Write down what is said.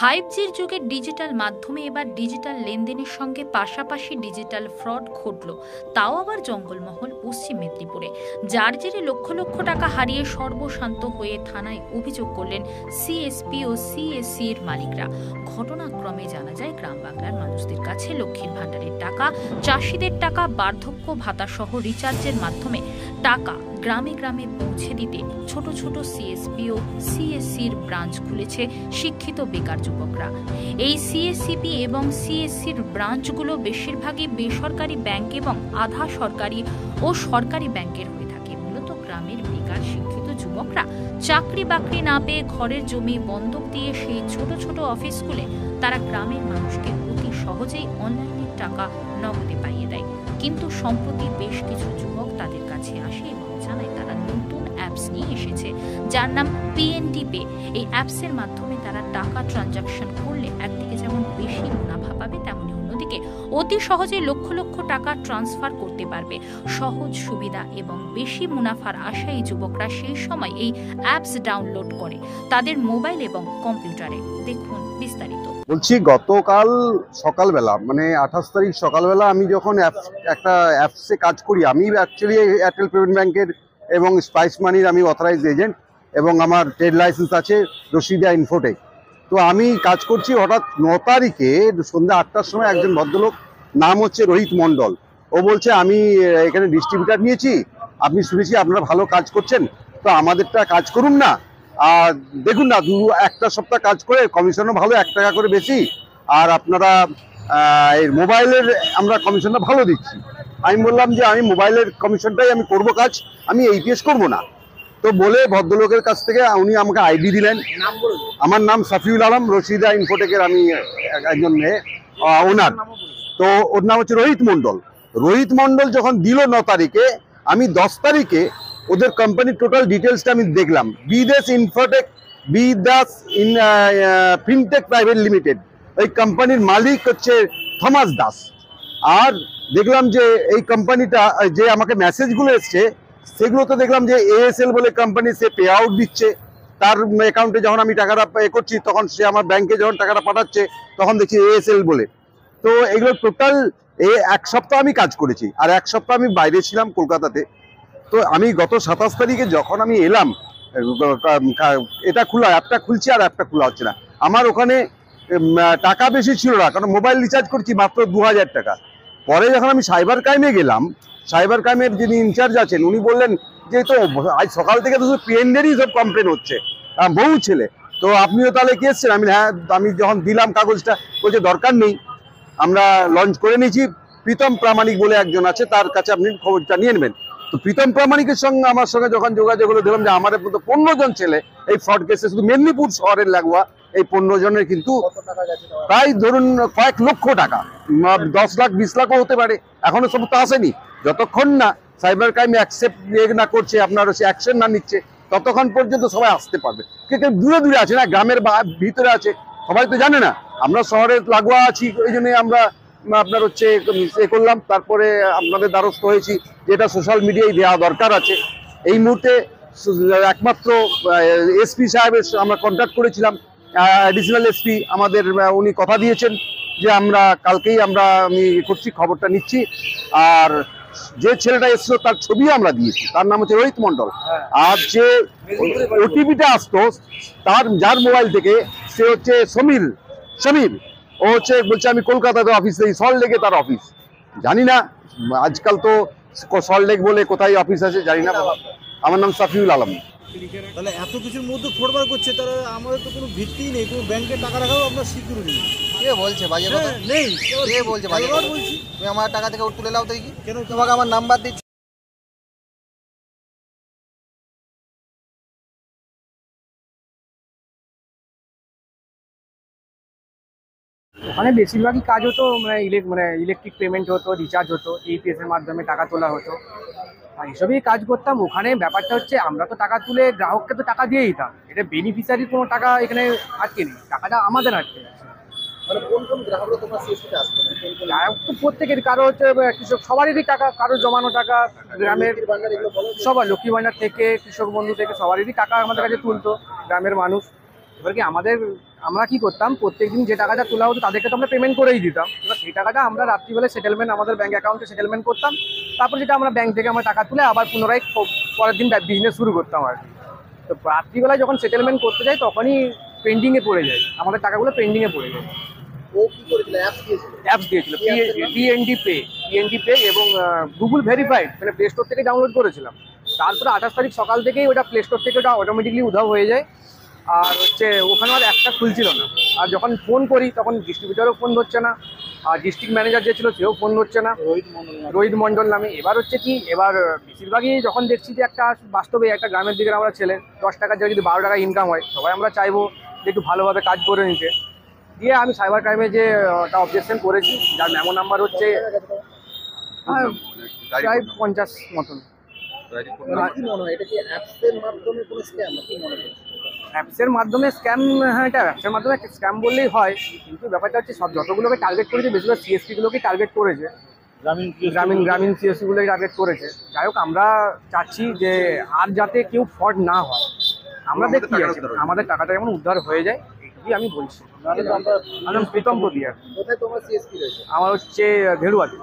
5G'র যুগে ডিজিটাল মাধ্যমে এবার ডিজিটাল লেনদেনের সঙ্গে পাশাপাশি ডিজিটাল ফ্রড ঘটল, তাও আবার জঙ্গলমহল পশ্চিম মেদিনীপুরে। যার জেরে লক্ষ লক্ষ টাকা হারিয়ে সর্বশান্ত হয়ে থানায় অভিযোগ করলেন সিএসপি ও সিএসসির মালিকরা। ঘটনাক্রমে জানা যায়, গ্রাম বাংলার মানুষদের কাছে লক্ষ্মীর ভাণ্ডারের টাকা, চাষিদের টাকা, বার্ধক্য ভাতা সহ রিচার্জের মাধ্যমে টাকা গ্রামে গ্রামে পৌঁছে দিতে ছোট ছোট সিএসপি ও সিএসসির ব্রাঞ্চ খুলেছে শিক্ষিত বেকার যুবকরা। এই সিএসসিপি এবং সিএসসির ব্রাঞ্চগুলো বেশিরভাগই বেসরকারি ব্যাংক এবং আধা সরকারি ও সরকারি ব্যাংকের হয়ে থাকে। মূলত গ্রামের বেকার শিক্ষিত যুবকরা চাকরি বাকরি না পেয়ে ঘরের জমি বন্ধক দিয়ে সেই ছোট ছোট অফিস খুলে তারা গ্রামের মানুষকে অতি সহজেই অনলাইনে টাকা নগদে পাইয়ে দেয়। কিন্তু সম্প্রতি বেশ কিছু যুবক তাদের কাছে আসে এবং জানায় তারা নতুন অ্যাপস নিয়ে এসেছে, যার নাম পিএনডি পে। এই অ্যাপসের মাধ্যমে তারা টাকা ট্রানজাকশন করলে একদিকে যেমন বেশি মুনাফা পাবে, তেমনি অন্যদিকে অতি সহজে লক্ষ লক্ষ টাকা ট্রান্সফার করতে পারবে। সহজ সুবিধা এবং বেশি মুনাফার আশায় যুবকরা সেই সময় এই অ্যাপস ডাউনলোড করে তাদের মোবাইল এবং কম্পিউটারে। দেখুন বিস্তারিত। বলছি, গতকাল সকালবেলা মানে 28 তারিখ সকালবেলা আমি যখন একটা অ্যাপসে কাজ করি, আমি অ্যাকচুয়ালি এয়ারটেল পেমেন্ট ব্যাংকের এবং স্পাইস মানির আমি অথরাইজড এজেন্ট এবং আমার ট্রেড লাইসেন্স আছে রশিদা ইনফোটেক। তো আমি কাজ করছি, হঠাৎ 9 তারিখে সন্ধ্যা 8টার সময় একজন ভদ্রলোক, নাম হচ্ছে রোহিত মণ্ডল, ও বলছে আমি এখানে ডিস্ট্রিবিউটার নিয়েছি, আপনি শুনেছি আপনারা ভালো কাজ করছেন, তো আমাদেরটা কাজ করুন না। আর দেখুন না, একটা সপ্তাহ কাজ করে কমিশনও ভালো, 1 টাকা করে বেশি, আর আপনারা এই মোবাইলের আমরা কমিশনটা ভালো দিচ্ছি। আমি বললাম যে আমি মোবাইলের কমিশনটাই আমি করব কাজ, আমি এইপিএস করব না। তো বলে ভদ্রলোকের কাছ থেকে উনি আমাকে আইডি দিলেন। আমার নাম সাফিউল আলম, রশিদা ইনফোটেকের আমি একজন ওনার। তো ওর নাম হচ্ছে রোহিত মণ্ডল। রোহিত মণ্ডল যখন দিল 9 তারিখে, আমি 10 তারিখে ওদের কোম্পানির টোটাল ডিটেলসটা আমি দেখলাম। বিদেশ ইনফোটেক, বিদাস ফিনটেক প্রাইভেট লিমিটেড, ওই কোম্পানির মালিক হচ্ছে থমাস দাস। আর দেখলাম যে এই কোম্পানিটা যে আমাকে মেসেজগুলো এসছে, সেগুলোতে দেখলাম যে এএসএল বলে কোম্পানি, সে পে আউট দিচ্ছে তার অ্যাকাউন্টে। যখন আমি টাকাটা পে করছি, তখন সে আমার ব্যাংকে যখন টাকাটা পাঠাচ্ছে, তখন দেখছি এএসএল বলে। তো এগুলো টোটাল 1 সপ্তাহ আমি কাজ করেছি, আর 1 সপ্তাহ আমি বাইরে ছিলাম কলকাতাতে। তো আমি গত 27 তারিখে যখন আমি এলাম, এটা খোলা, অ্যাপটা খুলছি আর অ্যাপটা খোলা হচ্ছে না। আমার ওখানে টাকা বেশি ছিল না, কারণ মোবাইল রিচার্জ করছি মাত্র 2000 টাকা। পরে যখন আমি সাইবার ক্রাইমে গেলাম, সাইবার ক্রাইমের যিনি ইনচার্জ আছেন উনি বললেন যে তো আজ সকাল থেকে তো শুধু পিএনডেরই সব কমপ্লেন হচ্ছে, বহু ছেলে, তো আপনিও তাহলে কি এসছেন? হ্যাঁ, আমি যখন দিলাম কাগজটা, বলছে দরকার নেই, আমরা লঞ্চ করে নিয়েছি, প্রীতম প্রামাণিক বলে একজন আছে, তার কাছে আপনি খবরটা নিয়ে নেবেন। তো প্রীতম প্রামাণিকের সঙ্গে আমার সঙ্গে যখন যোগাযোগ হলো, দেখলাম যে আমার মতো 15 জন ছেলে এই ফ্রড কেসে, শুধু মেদিনীপুর শহরের লাগোয়া এই 15 জনের কিন্তু প্রায় ধরুন কয়েক লক্ষ টাকা, 10 লাখ 20 লাখও হতে পারে, এখনো সব তো আসেনি। যতক্ষণ না সাইবার ক্রাইম অ্যাকসেপ্ট না করছে, আপনার সে অ্যাকশন না নিচ্ছে, ততক্ষণ পর্যন্ত সবাই আসতে পারবে। কিন্তু দূরে দূরে আছে না, গ্রামের ভিতরে আছে, সবাই তো জানে না। আমরা শহরের লাগোয়া আছি, ওই জন্যই আমরা আপনার হচ্ছে এ করলাম। তারপরে আপনাদের দ্বারস্থ হয়েছি, যেটা সোশ্যাল মিডিয়ায় দেওয়া দরকার আছে। এই মুহূর্তে একমাত্র এসপি সাহেবের আমরা কন্ট্যাক্ট করেছিলাম, অ্যাডিশনাল এসপি আমাদের, উনি কথা দিয়েছেন যে আমরা কালকেই আমি করছি, খবরটা নিচ্ছি। আর যে ছেলেটা এসছিল তার ছবি আমরা দিয়েছি, তার নাম হচ্ছে রোহিত মণ্ডল। আর যে ওটিপিটা আসতো যার মোবাইল থেকে, সে হচ্ছে সমীর। ও হচ্ছে বলছে আমি কলকাতাতে অফিস থেকে, সল্টলেকে তার অফিস, জানি না আজকাল তো সল্টলেক বলে কোথায় অফিস আছে জানি না। আমার নাম সাফিউল আলম। তাহলে এত কিছুর মধ্যে ফোরবার করছে, তারা আমাদের তো কোনো ভিত্তি নেই, কোনো ব্যাংকে টাকা রাখাও আপনার সিকিউরিটি নেই। কে বলছে বাজে কথা? নেই, কে বলছে বাজে কথা? বলছি তুমি আমার টাকা থেকে তুলে নাও তো, কি কেন তোমাকে আমার নাম্বার দিচ্ছি। ওখানে বেশিরভাগই কাজ হতো ইলেকট্রিক পেমেন্ট হতো, রিচার্জ হতো, ইপিএস এর মাধ্যমে টাকা তোলা হতো, আর এসবই কাজ করতাম। ওখানে ব্যাপারটা হচ্ছে, আমরা তো টাকা তুলে গ্রাহককে তো টাকা দিয়ে দিতাম, এটা বেনিফিশিয়ারির কোনো টাকা এখানে আটকে নেই, টাকাটা আমাদের আটকে। মানে কোন কোন গ্রাহকরা তোমার সিএসপিতে আসতো? গ্রাহক তো প্রত্যেকের, কারো হচ্ছে কৃষক, সবারই টাকা, কারো জমানো টাকা, গ্রামের সবার লক্ষ্মী ভাণ্ডার থেকে, কৃষক বন্ধু থেকে, সবারই টাকা আমাদের কাছে তুলতো গ্রামের মানুষ। এবার কি আমরা কি করতাম, প্রত্যেকদিন যে টাকাটা তোলা হতো তাদেরকে তো আমরা পেমেন্ট করেই দিতাম। এবার সেই টাকাটা আমরা রাত্রিবেলায় সেটেলমেন্ট আমাদের ব্যাঙ্ক অ্যাকাউন্টে সেটেলমেন্ট করতাম, তারপর যেটা আমরা ব্যাঙ্ক থেকে আমরা টাকা তুলে আবার পুনরায় পরের দিন বিজনেস শুরু করতাম আর কি। তো রাত্রিবেলায় যখন সেটেলমেন্ট করতে যাই তখনই পেন্ডিংয়ে পড়ে যায়, আমাদের টাকাগুলো পেন্ডিংয়ে পড়ে যায়। ও কি করেছিল, অ্যাপস দিয়েছিল পিএনডি পে এবং গুগল ভেরিফাইড, মানে প্লে স্টোর থেকে ডাউনলোড করেছিলাম। তারপরে 28 তারিখ সকাল থেকেই ওটা প্লে স্টোর থেকে ওটা অটোমেটিকলি উধাও হয়ে যায়। আর হচ্ছে ওখানে আর একটা খুলছিল না। আর যখন ফোন করি তখন ডিস্ট্রিবিউটারও ফোন ধরছে না, আর ডিস্ট্রিক্ট ম্যানেজার যে ছিল সেও ফোন ধরছে না, রোহিত মণ্ডল নামে। এবার হচ্ছে কি, এবার বেশিরভাগই যখন দেখছি যে একটা বাস্তবে একটা গ্রামের দিকে আমরা ছেলে 10 টাকার জায়গায় যদি 12 টাকা ইনকাম হয়, সবাই আমরা চাইবো যে একটু ভালোভাবে কাজ করে নিতে। দিয়ে আমি সাইবার ক্রাইমে যে একটা অবজেকশন করেছি, যার মেমো নাম্বার হচ্ছে প্রায় 50 মতন। কি মনে হয় এটা কি অ্যাপসের মাধ্যমে কোনো স্ক্যাম কি মনে হয়? অ্যাপসের মাধ্যমে স্ক্যাম, হ্যাঁ এটা অ্যাপসের মাধ্যমে স্ক্যাম বললেই হয়, কিন্তু ব্যাপারটা হচ্ছে সব যতগুলোকে টার্গেট করেছে বেশিরভাগ সিএসপিগুলোকেই টার্গেট করেছে, গ্রামীণ সিএসপিগুলোই টার্গেট করেছে। যাই হোক, আমরা চাচ্ছি যে আর যাতে কেউ ফ্রড না হয়, আমাদের কি আছে, আমাদের টাকাটা যেমন উদ্ধার হয়ে যায়, এইটুকুই আমি বলছি। প্রীতম প্রদিয়া। কোথায় তোমার সিএসপি রয়েছে? আমার হচ্ছে ধেরুয়াতে।